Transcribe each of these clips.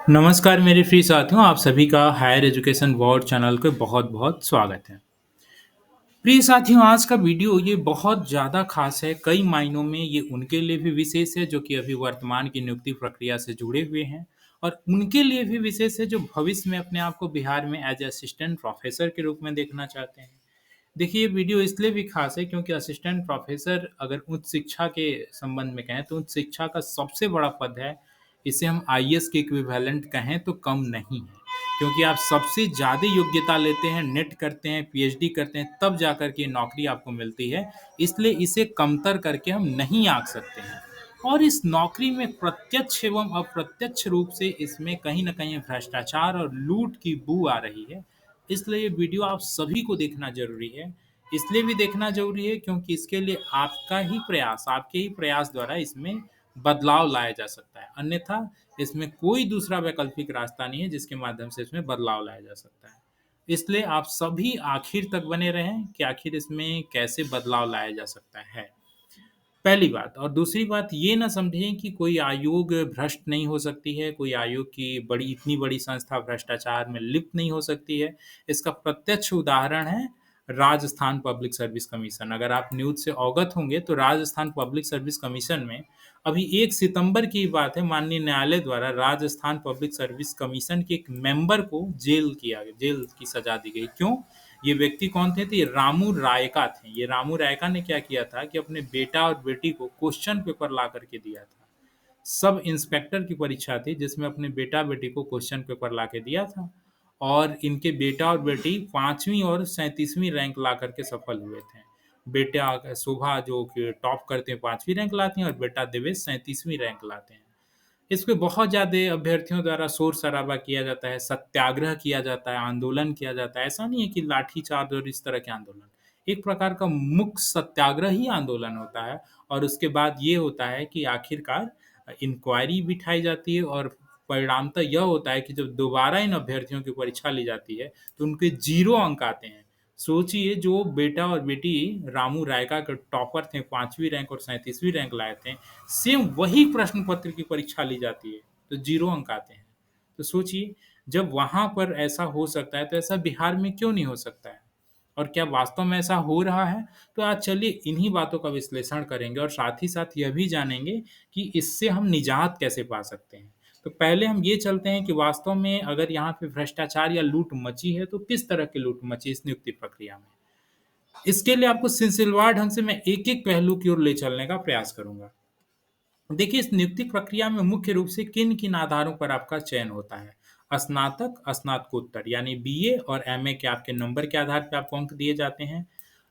नमस्कार मेरे प्रिय साथियों, आप सभी का हायर एजुकेशन वर्ल्ड चैनल पे बहुत-बहुत स्वागत है। प्रिय साथियों, आज का वीडियो ये बहुत ज़्यादा ख़ास है, कई मायनों में ये उनके लिए भी विशेष है जो कि अभी वर्तमान की नियुक्ति प्रक्रिया से जुड़े हुए हैं और उनके लिए भी विशेष है जो भविष्य में अपने आप को बिहार में एज़ असिस्टेंट प्रोफ़ेसर के रूप में देखना चाहते हैं। देखिए, ये वीडियो इसलिए भी ख़ास है क्योंकि असिस्टेंट प्रोफ़ेसर अगर उच्च शिक्षा के संबंध में कहें तो उच्च शिक्षा का सबसे बड़ा पद है। इसे हम आईएएस के इक्विवेलेंट कहें तो कम नहीं है। क्योंकि आप सबसे ज़्यादा योग्यता लेते हैं, नेट करते हैं, पीएचडी करते हैं, तब जाकर के नौकरी आपको मिलती है। इसलिए इसे कमतर करके हम नहीं आँक सकते हैं। और इस नौकरी में प्रत्यक्ष एवं अप्रत्यक्ष रूप से इसमें कहीं न कहीं भ्रष्टाचार और लूट की बू आ रही है। इसलिए ये वीडियो आप सभी को देखना ज़रूरी है। इसलिए भी देखना ज़रूरी है क्योंकि इसके लिए आपके ही प्रयास द्वारा इसमें बदलाव लाया जा सकता है। अन्यथा इसमें कोई दूसरा वैकल्पिक रास्ता नहीं है जिसके माध्यम से इसमें बदलाव लाया जा सकता है। इसलिए आप सभी आखिर तक बने रहें कि आखिर इसमें कैसे बदलाव लाया जा सकता है। पहली बात और दूसरी बात ये ना समझें कि कोई आयोग भ्रष्ट नहीं हो सकती है, कोई आयोग की इतनी बड़ी संस्था भ्रष्टाचार में लिप्त नहीं हो सकती है। इसका प्रत्यक्ष उदाहरण है राजस्थान पब्लिक सर्विस कमीशन। अगर आप न्यूज़ से अवगत होंगे तो राजस्थान पब्लिक सर्विस कमीशन में अभी 1 सितंबर की बात है, माननीय न्यायालय द्वारा राजस्थान पब्लिक सर्विस कमीशन के एक मेंबर को जेल की सज़ा दी गई। क्यों? ये व्यक्ति कौन थे? तो ये रामू रायका थे। ये रामू रायका ने क्या किया था कि अपने बेटा और बेटी को क्वेश्चन पेपर ला करके दिया था। सब इंस्पेक्टर की परीक्षा थी जिसमें अपने बेटा-बेटी को क्वेश्चन पेपर ला के दिया था और इनके बेटा और बेटी 5वीं और 37वीं रैंक ला करके सफल हुए थे। बेटा शोभा जो कि टॉप करते हैं 5वीं रैंक लाती हैं और बेटा दिवेश 37वीं रैंक लाते हैं। इस पे बहुत ज़्यादा अभ्यर्थियों द्वारा शोर-शराबा किया जाता है, सत्याग्रह किया जाता है, आंदोलन किया जाता है। ऐसा नहीं है कि लाठीचार्ज और इस तरह के आंदोलन। एक प्रकार का मुक्त सत्याग्रह ही आंदोलन होता है और उसके बाद ये होता है कि आखिरकार इंक्वायरी बिठाई जाती है और परिणामतः यह होता है कि जब दोबारा इन अभ्यर्थियों की परीक्षा ली जाती है, तो उनके 0 अंक आते हैं। सोचिए जो बेटा और बेटी रामू रायका के टॉपर थे, 5वीं रैंक और 37वीं रैंक लाए थे, सेम वही प्रश्न पत्र की परीक्षा ली जाती है, तो 0 अंक आते हैं। तो सोचिए, जब वहाँ पर ऐसा हो सकता है, तो ऐसा बिहार में क्यों नहीं हो सकता है? और क्या वास्तव में ऐसा हो रहा है? तो आज चलिए इन्हीं बातों का विश्लेषण करेंगे और साथ ही साथ यह भी जानेंगे कि इससे हम निजात कैसे पा सकते हैं। तो पहले हम ये चलते हैं कि वास्तव में अगर यहाँ पे भ्रष्टाचार या लूट मची है, तो किस तरह की लूट मची इस नियुक्ति प्रक्रिया में? इसके लिए आपको सिलसिलेवार ढंग से मैं एक-एक पहलू की ओर ले चलने का प्रयास करूँगा। देखिए, इस नियुक्ति प्रक्रिया में मुख्य रूप से किन-किन आधारों पर आपका चयन होता है? स्नातक, स्नातकोत्तर यानी बीए और एमए के आपके नंबर के आधार पे आपको अंक दिए जाते हैं।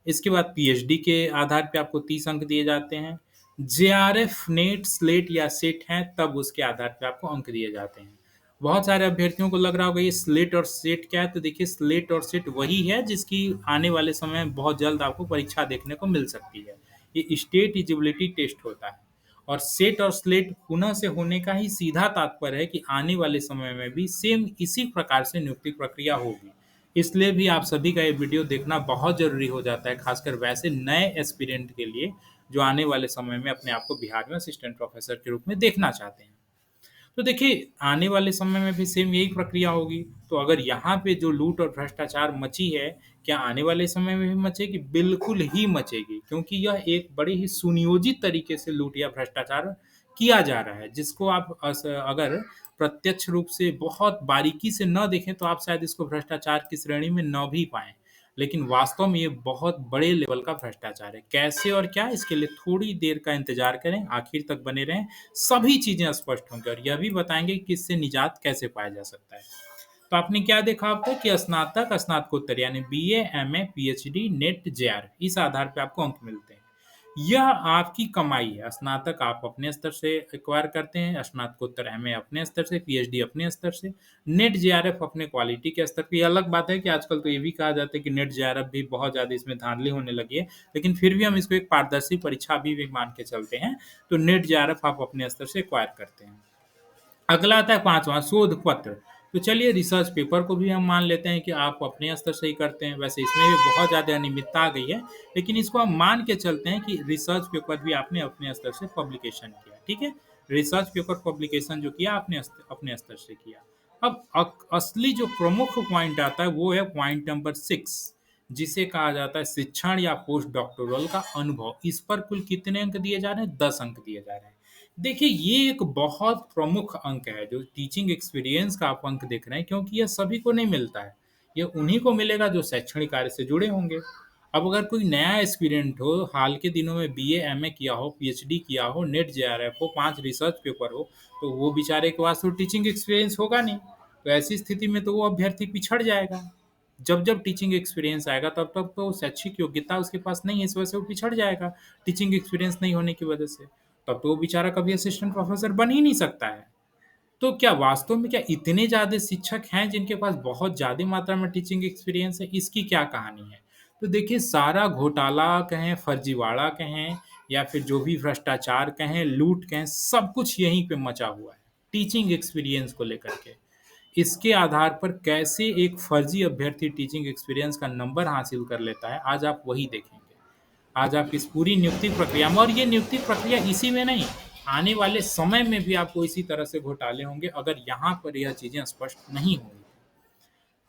इसके बाद पीएचडी के आधार पे आपको 30 अंक दिए जाते हैं। जेआरएफ, नेट, स्लेट या सेट हैं तब उसके आधार पे आपको अंक दिए जाते हैं। बहुत सारे अभ्यर्थियों को लग रहा होगा ये स्लेट और सेट क्या है? तो देखिए स्लेट और सेट वही है जिसकी आने वाले समय में बहुत जल्द आपको परीक्षा देखने को मिल सकती है। ये स्टेट एलिजिबिलिटी टेस्ट होता है। और सेट और स्लेट पुनः से होने का ही सीधा तात्पर्य है कि आने वाले समय में भी सेम इसी प्रकार से नियुक्ति प्रक्रिया होगी। इसलिए भी आप सभी का ये वीडियो देखना बहुत ज़रूरी हो जाता है, खासकर वैसे नए एस्पिरेंट के लिए, जो आने वाले समय में अपने आप को बिहार में असिस्टेंट प्रोफ़ेसर के रूप में देखना चाहते हैं। तो देखिए, आने वाले समय में भी सेम यही प्रक्रिया होगी। तो अगर यहाँ पे जो लूट और भ्रष्टाचार मची है, क्या आने वाले समय में भी मचेगी? बिल्कुल ही मचेगी, क्योंकि यह एक बड़े ही सुनियोजित तरीके से लूट या भ्रष्टाचार किया जा रहा है, जिसको आप अगर प्रत्यक्ष रूप से बहुत बारीकी से न देखें, तो आप शायद इसको भ्रष्टाचार की श्रेणी में न भी पाएँ। लेकिन वास्तव में ये बहुत बड़े लेवल का भ्रष्टाचार है। कैसे और क्या, इसके लिए थोड़ी देर का इंतज़ार करें, आखिर तक बने रहें। सभी चीज़ें स्पष्ट होंगी और यह भी बताएँगे कि इससे निजात कैसे पाया जा सकता है। तो आपने क्या देखा अब तक कि स्नातक, स्नातकोत्तर यानी BA, MA, PhD, NET, JR इस आधार पे आपको अंक मिलते हैं। यह आपकी कमाई है। स्नातक आप अपने स्तर से एक्वायर करते हैं, स्नातकोत्तर एमए अपने स्तर से, पीएचडी अपने स्तर से, नेट जेआरएफ अपने क्वालिटी के स्तर पे। ये अलग बात है कि आजकल तो ये भी कहा जाता है कि नेट जेआरएफ भी बहुत ज़्यादा इसमें धांधली होने लगी है, लेकिन फिर भी हम इसको एक पारदर्शी परीक्षा भी मान के चलते हैं। तो नेट जेआरएफ आप अपने स्तर से एक्वायर करते हैं। अगला आता है 5वां शोध पत्र। तो चलिए रिसर्च पेपर को भी हम मान लेते हैं कि आप अपने स्तर से ही करते हैं। वैसे इसमें भी बहुत ज़्यादा अनियमितता आ गई है, लेकिन इसको हम मान के चलते हैं कि रिसर्च पेपर भी आपने अपने स्तर से पब्लिकेशन किया, ठीक है? रिसर्च पेपर पब्लिकेशन जो किया आपने अपने स्तर से किया। अब असली जो प्रमुख पॉइंट आता है वो है पॉइंट नंबर 6, जिसे कहा जाता है शिक्षण या पोस्ट डॉक्टोरल का अनुभव। इस पर कुल कितने अंक दिए जा रहे हैं? 10 अंक दिए जा रहे हैं। देखिए, ये एक बहुत प्रमुख अंक है, जो टीचिंग एक्सपीरियंस का आप अंक देख रहे हैं, क्योंकि यह सभी को नहीं मिलता है। ये उन्हीं को मिलेगा जो शैक्षणिक कार्य से जुड़े होंगे। अब अगर कोई नया एस्पिरेंट हो, हाल के दिनों में बीए, एमए किया हो, पीएचडी किया हो, नेट जेआरएफ हो, 5 रिसर्च पेपर हो, तो वो बेचारे के पास तो टीचिंग एक्सपीरियंस होगा नहीं। तो ऐसी स्थिति में तो वो अभ्यर्थी पिछड़ जाएगा। जब-जब टीचिंग एक्सपीरियंस आएगा तब-तब तो शैक्षिक योग्यता उसके पास नहीं है, इस वजह से वो पिछड़ जाएगा, टीचिंग एक्सपीरियंस नहीं होने की वजह से। तब तो वो बेचारा कभी असिस्टेंट प्रोफेसर बन ही नहीं सकता है। तो क्या वास्तव में क्या इतने ज़्यादा शिक्षक हैं जिनके पास बहुत ज़्यादा मात्रा में टीचिंग एक्सपीरियंस है? इसकी क्या कहानी है? तो देखिए, सारा घोटाला कहें, फर्जीवाड़ा कहें या फिर जो भी भ्रष्टाचार कहें, लूट कहें, सब कुछ यहीं पे मचा हुआ है, टीचिंग एक्सपीरियंस को लेकर के। इसके आधार पर कैसे एक फर्जी अभ्यर्थी टीचिंग एक्सपीरियंस का नंबर हासिल कर लेता है, आज आप वही देखेंगे। आज आप इस पूरी नियुक्ति प्रक्रिया में, और ये नियुक्ति प्रक्रिया इसी में नहीं, आने वाले समय में भी आपको इसी तरह से घोटाले होंगे अगर यहाँ पर यह चीज़ें स्पष्ट नहीं होंगी।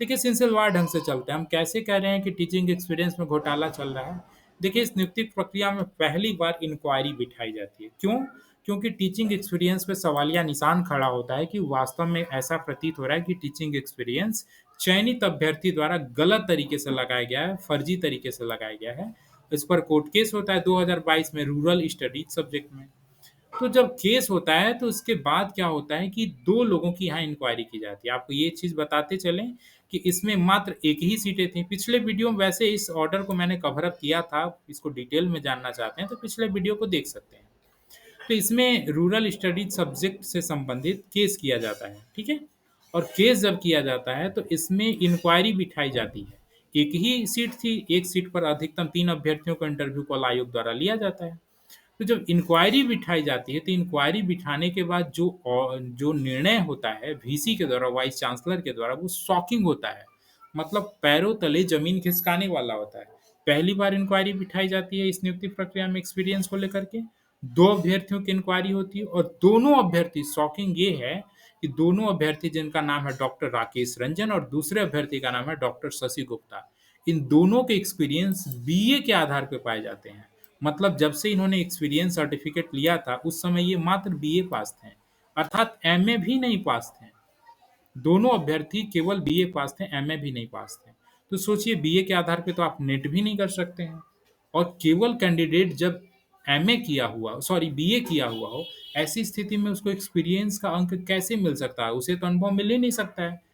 देखिए, सिलसिलेवार ढंग से चलते हैं। हम कैसे कह रहे हैं कि टीचिंग एक्सपीरियंस में घोटाला चल रहा है? देखिए, इस नियुक्ति प्रक्रिया में पहली बार इंक्वायरी बिठाई जाती है। क्यों? क्योंकि टीचिंग एक्सपीरियंस पे सवालिया निशान खड़ा होता है कि वास्तव में ऐसा प्रतीत हो रहा है कि टीचिंग एक्सपीरियंस चयनित अभ्यर्थी द्वारा गलत तरीके से लगाया गया है, फर्जी तरीके से लगाया गया है। इस पर कोर्ट केस होता है 2022 में रूरल स्टडीज सब्जेक्ट में। तो जब केस होता है तो उसके बाद क्या होता है कि 2 लोगों की यहाँ इंक्वायरी की जाती है। आपको ये चीज़ बताते चलें कि इसमें मात्र 1 ही सीटें थीं। पिछले वीडियो में वैसे इस ऑर्डर को मैंने कवर अप किया था, इसको डिटेल में जानना चाहते हैं तो पिछले वीडियो को देख सकते हैं। तो इसमें रूरल स्टडीज सब्जेक्ट से संबंधित केस किया जाता है, ठीक है? और केस जब किया जाता है तो इसमें इंक्वायरी बिठाई जाती है। 1 ही सीट थी, 1 सीट पर अधिकतम 3 अभ्यर्थियों को इंटरव्यू कॉल आयोग द्वारा लिया जाता है। तो जब इंक्वायरी बिठाई जाती है तो इंक्वायरी बिठाने के बाद जो निर्णय होता है वीसी के द्वारा, वाइस चांसलर के द्वारा, वो शॉकिंग होता है। मतलब पैरों तले जमीन खिसकाने वाला होता है। पहली बार इंक्वायरी बिठाई जाती है इस नियुक्ति प्रक्रिया में एक्सपीरियंस को लेकर के। 2 अभ्यर्थियों की इंक्वायरी होती है और दोनों अभ्यर्थी, शॉकिंग ये है कि दोनों अभ्यर्थी, जिनका नाम है डॉक्टर राकेश रंजन और दूसरे अभ्यर्थी का नाम है डॉक्टर शशि गुप्ता, इन दोनों के एक्सपीरियंस बीए के आधार पर पाए जाते हैं। मतलब जब से इन्होंने एक्सपीरियंस सर्टिफिकेट लिया था उस समय ये मात्र बीए पास थे, अर्थात एमए भी नहीं पास थे। दोनों अभ्यर्थी केवल बीए पास थे, एमए भी नहीं पास थे। तो सोचिए, बीए के आधार पे तो आप नेट भी नहीं कर सकते हैं, और केवल कैंडिडेट जब एमए किया हुआ, सॉरी बीए किया हुआ हो, ऐसी स्थिति में उसको एक्सपीरियंस का अंक कैसे मिल सकता है? उसे तो अनुभव मिल ही नहीं सकता है।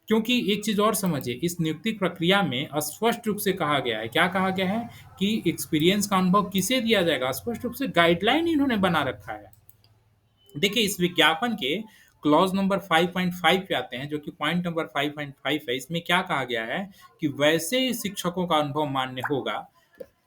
क्योंकि एक चीज़ और समझिए, इस नियुक्ति प्रक्रिया में स्पष्ट रूप से कहा गया है, क्या कहा गया है कि एक्सपीरियंस का अनुभव किसे दिया जाएगा? स्पष्ट रूप से गाइडलाइन इन्होंने बना रखा है। देखिए, इस विज्ञापन के क्लॉज़ नंबर 5.5 पे आते हैं, जो कि पॉइंट नंबर 5.5 है। इसमें क्या कहा गया है कि वैसे शिक्षकों का अनुभव मान्य होगा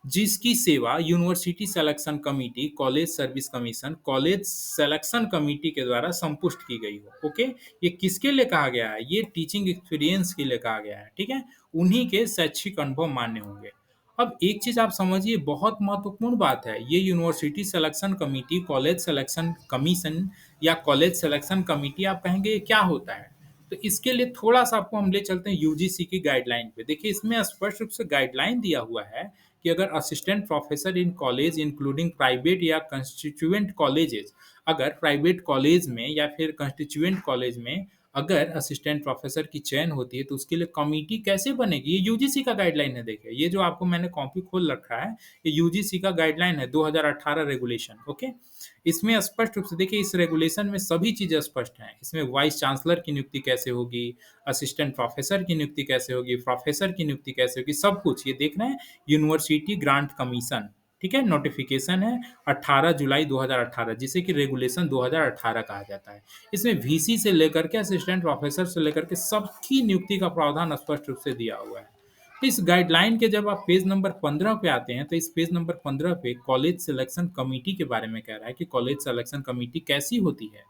जिसकी सेवा university selection committee, college service commission, college selection committee के द्वारा संपुष्ट की गई हो। ओके, ये किसके लिए कहा गया है? ये टीचिंग एक्सपीरियंस के लिए कहा गया है, ठीक है? उन्हीं के शैक्षिक अनुभव मान्य होंगे। अब एक चीज आप समझिए, बहुत महत्वपूर्ण बात है, ये university selection committee, college selection commission या कॉलेज सिलेक्शन कमिटी, आप कहेंगे ये क्या होता है? तो इसके लिए थोड़ा सा आपको हम ले चलते हैं यूजीसी की गाइडलाइन पे। देखिए, इसमें स्पष्ट रूप से गाइडलाइन दिया हुआ है कि अगर assistant professor in college including private या कंस्टिट्यूएंट कॉलेजेस, अगर प्राइवेट कॉलेज में या फिर कंस्टिट्यूएंट कॉलेज में अगर असिस्टेंट प्रोफेसर की चयन होती है तो उसके लिए कमेटी कैसे बनेगी? ये यूजीसी का गाइडलाइन है। देखिए, ये जो आपको मैंने कॉपी खोल रखा है, ये यूजीसी का गाइडलाइन है, 2018 रेगुलेशन। ओके, इसमें स्पष्ट रूप से देखिए, इस रेगुलेशन में सभी चीजें स्पष्ट हैं। इसमें वाइस चांसलर की नियुक्ति कैसे होगी, असिस्टेंट प्रोफेसर की नियुक्ति कैसे होगी, प्रोफेसर की नियुक्ति कैसे होगी, सब कुछ ये देख रहे हैं। यूनिवर्सिटी ग्रांट कमीशन, ठीक है, नोटिफिकेशन है 18 जुलाई 2018, जिसे कि रेगुलेशन 2018 कहा जाता है। इसमें वीसी से लेकर के असिस्टेंट प्रोफेसर से लेकर के सबकी नियुक्ति का प्रावधान स्पष्ट रूप से दिया हुआ है। तो इस गाइडलाइन के जब आप पेज नंबर 15 पे आते हैं तो इस पेज नंबर 15 पे कॉलेज सिलेक्शन कमेटी के बारे में कह रहा है कि कॉलेज सिलेक्शन कमेटी कैसी होती है।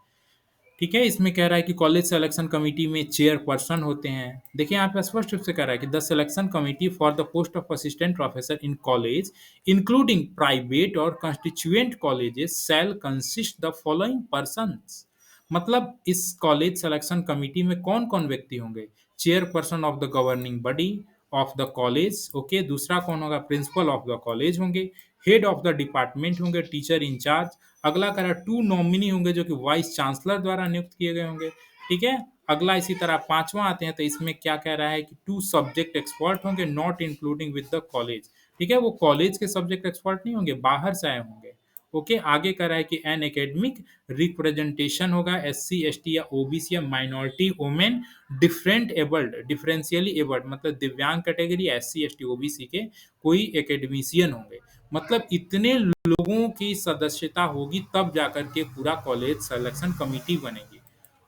ठीक है, इसमें कह रहा है कि कॉलेज सिलेक्शन कमिटी में चेयरपर्सन होते हैं। देखिए यहाँ पे स्पष्ट रूप से कह रहा है कि the selection committee for the post of assistant professor in college including private और constituent colleges shall consist the following persons. मतलब इस कॉलेज सिलेक्शन कमिटी में कौन कौन व्यक्ति होंगे? Chairperson of the governing body of the college, okay. दूसरा कौन होगा? प्रिंसिपल ऑफ द कॉलेज होंगे। हेड ऑफ द डिपार्टमेंट होंगे, टीचर इंचार्ज। अगला कह रहा है 2 नॉमिनी होंगे जो कि वाइस चांसलर द्वारा नियुक्त किए गए होंगे, ठीक है। अगला इसी तरह 5वां आते हैं तो इसमें क्या कह रहा है कि 2 सब्जेक्ट एक्सपर्ट होंगे not including with the college, ठीक है। वो कॉलेज के सब्जेक्ट एक्सपर्ट नहीं होंगे, बाहर से आए होंगे, ओके। आगे कह रहा है कि एन एकेडमिक रिप्रेजेंटेशन होगा एससी, एसटी या ओबीसी या minority women different abled, differentially abled मतलब दिव्यांग कैटेगरी एससी, एसटी, ओबीसी के कोई एकेडमिशियन होंगे। मतलब इतने लोगों की सदस्यता होगी तब जाकर के पूरा कॉलेज सिलेक्शन कमिटी बनेगी।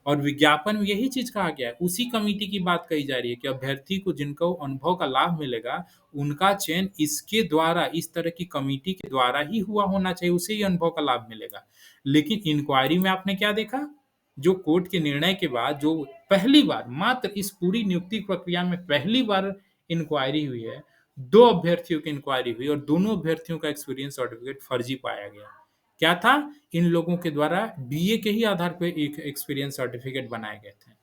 और विज्ञापन में यही चीज कहा गया है, उसी कमिटी की बात कही जा रही है कि अभ्यर्थी को जिनको अनुभव का लाभ मिलेगा उनका चयन इसके द्वारा, इस तरह की कमिटी के द्वारा ही हुआ होना चाहिए, उसे ही अनुभव का लाभ मिलेगा। लेकिन इंक्वायरी में आपने क्या देखा? जो कोर्ट के निर्णय के बाद जो पहली बार, मात्र इस पूरी नियुक्ति प्रक्रिया में पहली बार इंक्वायरी हुई है, 2 अभ्यर्थियों की इंक्वायरी हुई और दोनों अभ्यर्थियों का एक्सपीरियंस सर्टिफिकेट फर्जी पाया गया। क्या था? इन लोगों के द्वारा बीए के ही आधार पे एक एक्सपीरियंस सर्टिफिकेट बनाए गए थे।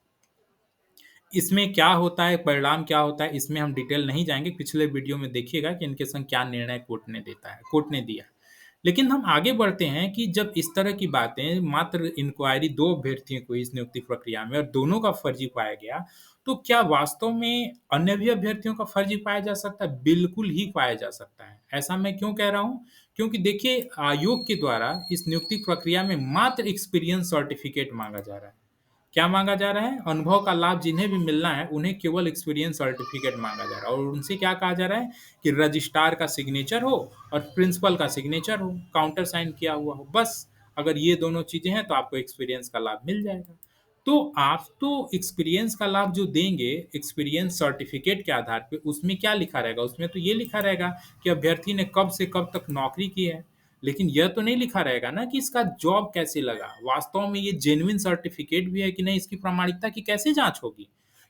इसमें क्या होता है, परिणाम क्या होता है, इसमें हम डिटेल नहीं जाएंगे। पिछले वीडियो में देखिएगा कि इनके संग क्या निर्णय कोर्ट ने दिया। लेकिन हम आगे बढ़ते हैं कि जब इस तरह की बातें, मात्र इंक्वायरी 2 अभ्यर्थियों को इस नियुक्ति प्रक्रिया में और दोनों का फर्जी पाया गया, तो क्या वास्तव में अन्य भी अभ्यर्थियों का फर्जी पाया जा सकता है? बिल्कुल ही पाया जा सकता है। ऐसा मैं क्यों कह रहा हूँ? क्योंकि देखिए आयोग के द्वारा इस नियुक्ति प्रक्रिया में मात्र एक्सपीरियंस सर्टिफिकेट मांगा जा रहा है। क्या मांगा जा रहा है? अनुभव का लाभ जिन्हें भी मिलना है उन्हें केवल एक्सपीरियंस सर्टिफिकेट मांगा जा रहा है और उनसे क्या कहा जा रहा है कि रजिस्ट्रार का सिग्नेचर हो और प्रिंसिपल का सिग्नेचर हो, काउंटर साइन किया हुआ हो, बस। अगर ये दोनों चीजें हैं तो आपको एक्सपीरियंस का लाभ मिल जाएगा। तो आप तो एक्सपीरियंस का लाभ जो देंगे एक्सपीरियंस सर्टिफिकेट के आधार पे, उसमें क्या लिखा रहेगा? उसमें तो ये लिखा रहेगा कि अभ्यर्थी ने कब से कब तक नौकरी की है। लेकिन यह तो नहीं लिखा रहेगा ना कि इसका जॉब कैसे लगा, वास्तव में ये जेन्युइन सर्टिफिकेट भी है कि नहीं, इसकी प्रामाणिकता की कैसे जांच होगी?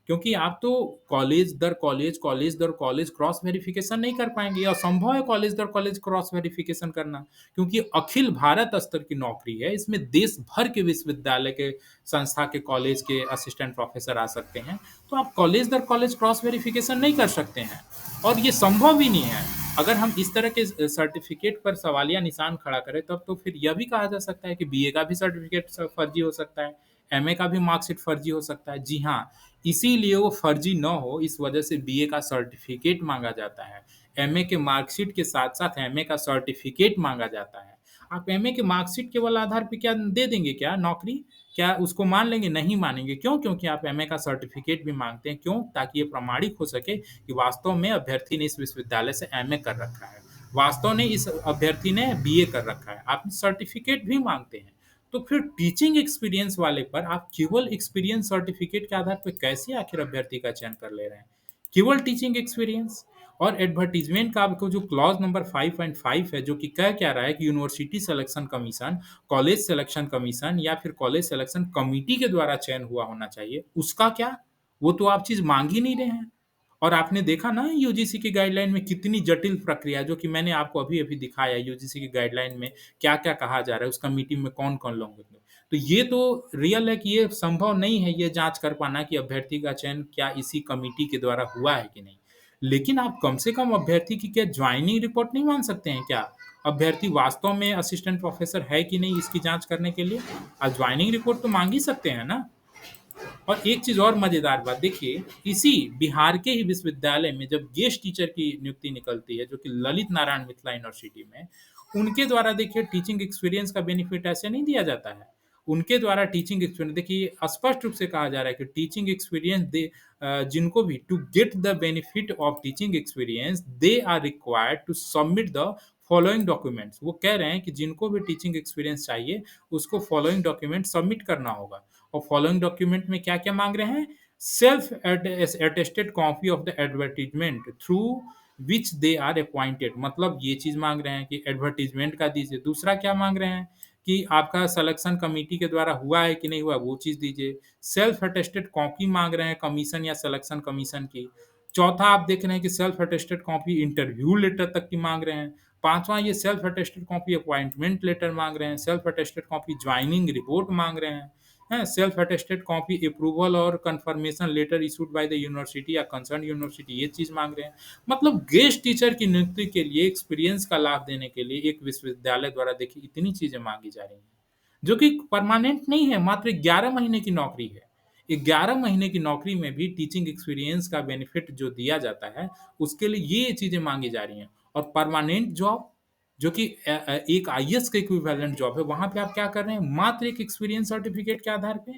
क्योंकि आप तो कॉलेज दर कॉलेज, कॉलेज दर कॉलेज क्रॉस वेरिफिकेशन नहीं कर पाएंगे। ये असंभव है कॉलेज दर कॉलेज क्रॉस वेरिफिकेशन करना, क्योंकि अखिल भारत स्तर की नौकरी है। इसमें देश भर के विश्वविद्यालय के, संस्था के, कॉलेज के असिस्टेंट प्रोफेसर आ सकते हैं। तो आप कॉलेज दर कॉलेज क्रॉस वेरिफिकेशन नहीं कर सकते हैं और ये संभव भी नहीं है। अगर हम इस तरह के सर्टिफिकेट पर सवालिया निशान खड़ा करें तब तो फिर यह भी कहा जा सकता है कि बीए का भी सर्टिफिकेट फर्जी हो सकता है, एमए का भी मार्कशीट फर्जी हो सकता है। जी हाँ, इसीलिए वो फर्जी न हो इस वजह से बीए का सर्टिफिकेट मांगा जाता है। एमए के मार्कशीट के साथ साथ एमए का सर्टिफिकेट मांगा जाता है। आप एमए के मार्कशीट केवल आधार पे क्या दे देंगे क्या नौकरी? क्या उसको मान लेंगे? नहीं मानेंगे। क्यों? क्योंकि आप एमए का सर्टिफिकेट भी मांगते हैं। क्यों? ताकि ये प्रमाणित हो सके कि वास्तव में अभ्यर्थी ने इस विश्वविद्यालय से एमए कर रखा है, वास्तव में इस अभ्यर्थी ने बीए कर रखा है। आप सर्टिफिकेट भी मांगते हैं। तो फिर टीचिंग एक्सपीरियंस वाले पर आप केवल एक्सपीरियंस सर्टिफिकेट के आधार पर कैसे आखिर अभ्यर्थी का चयन कर ले रहे हैं? केवल टीचिंग एक्सपीरियंस। और एडवर्टीजमेंट का आपको जो क्लॉज नंबर 5.5 है, जो कि कह क्या रहा है कि university selection commission, college selection commission या फिर कॉलेज सिलेक्शन कमिटी के द्वारा चयन हुआ होना चाहिए, उसका क्या? वो तो आप चीज मांग ही नहीं रहे हैं। और आपने देखा ना यूजीसी की गाइडलाइन में कितनी जटिल प्रक्रिया है, जो कि मैंने आपको अभी अभी दिखाया। यूजीसी की गाइडलाइन में क्या क्या कहा जा रहा है, उस कमेटी में कौन कौन लोग होंगे। तो ये तो रियल है कि ये संभव नहीं है ये जांच कर पाना कि अभ्यर्थी का चयन क्या इसी कमेटी के द्वारा हुआ है कि नहीं। लेकिन आप कम से कम अभ्यर्थी की क्या ज्वाइनिंग रिपोर्ट नहीं मान सकते हैं क्या? अभ्यर्थी वास्तव में असिस्टेंट प्रोफेसर है कि नहीं, इसकी जांच करने के लिए आप ज्वाइनिंग रिपोर्ट तो मांग ही सकते हैं ना। और एक चीज और मजेदार बात देखिए, इसी बिहार के ही विश्वविद्यालय में जब गेस्ट टीचर की नियुक्ति निकलती है, जो कि ललित नारायण मिथिला यूनिवर्सिटी में, उनके द्वारा देखिए टीचिंग एक्सपीरियंस का बेनिफिट ऐसे नहीं दिया जाता है। उनके द्वारा टीचिंग एक्सपीरियंस देखिए स्पष्ट रूप से कहा जा रहा है कि टीचिंग एक्सपीरियंस दे, जिनको भी to get the benefit of teaching experience they are required to submit the following documents. वो कह रहे हैं कि जिनको भी टीचिंग एक्सपीरियंस चाहिए उसको फॉलोइंग डॉक्यूमेंट सबमिट करना होगा। और फॉलोइंग डॉक्यूमेंट में क्या क्या मांग रहे हैं? Self attested copy of the advertisement through which they are appointed. मतलब ये चीज मांग रहे हैं कि एडवर्टीजमेंट का दीजिए। दूसरा क्या मांग रहे हैं कि आपका सिलेक्शन कमिटी के द्वारा हुआ है कि नहीं हुआ, वो चीज़ दीजिए। सेल्फ अटेस्टेड कॉपी माँग रहे हैं कमीशन या सिलेक्शन कमीशन की। चौथा आप देख रहे हैं कि self attested copy interview letter तक की माँग रहे हैं। पाँचवाँ ये self attested copy appointment letter माँग रहे हैं, self attested copy joining report माँग रहे हैं, सेल्फ अटेस्टेड कॉपी अप्रूवल और confirmation letter issued by the university या कंसर्न यूनिवर्सिटी, ये चीज़ माँग रहे हैं। मतलब गेस्ट टीचर की नियुक्ति के लिए एक्सपीरियंस का लाभ देने के लिए एक विश्वविद्यालय द्वारा देखिए इतनी चीज़ें माँगी जा रही हैं, जो कि परमानेंट नहीं है, मात्र 11 महीने की नौकरी है। 11 महीने की नौकरी में भी टीचिंग एक्सपीरियंस का बेनिफिट जो दिया जाता है, उसके लिए ये चीज़ें माँगी जा रही हैं। और परमानेंट जॉब जो कि एक आईएएस के इक्विवेलेंट जॉब है, वहाँ पे आप क्या कर रहे हैं? मात्र एक एक्सपीरियंस सर्टिफिकेट के आधार पे।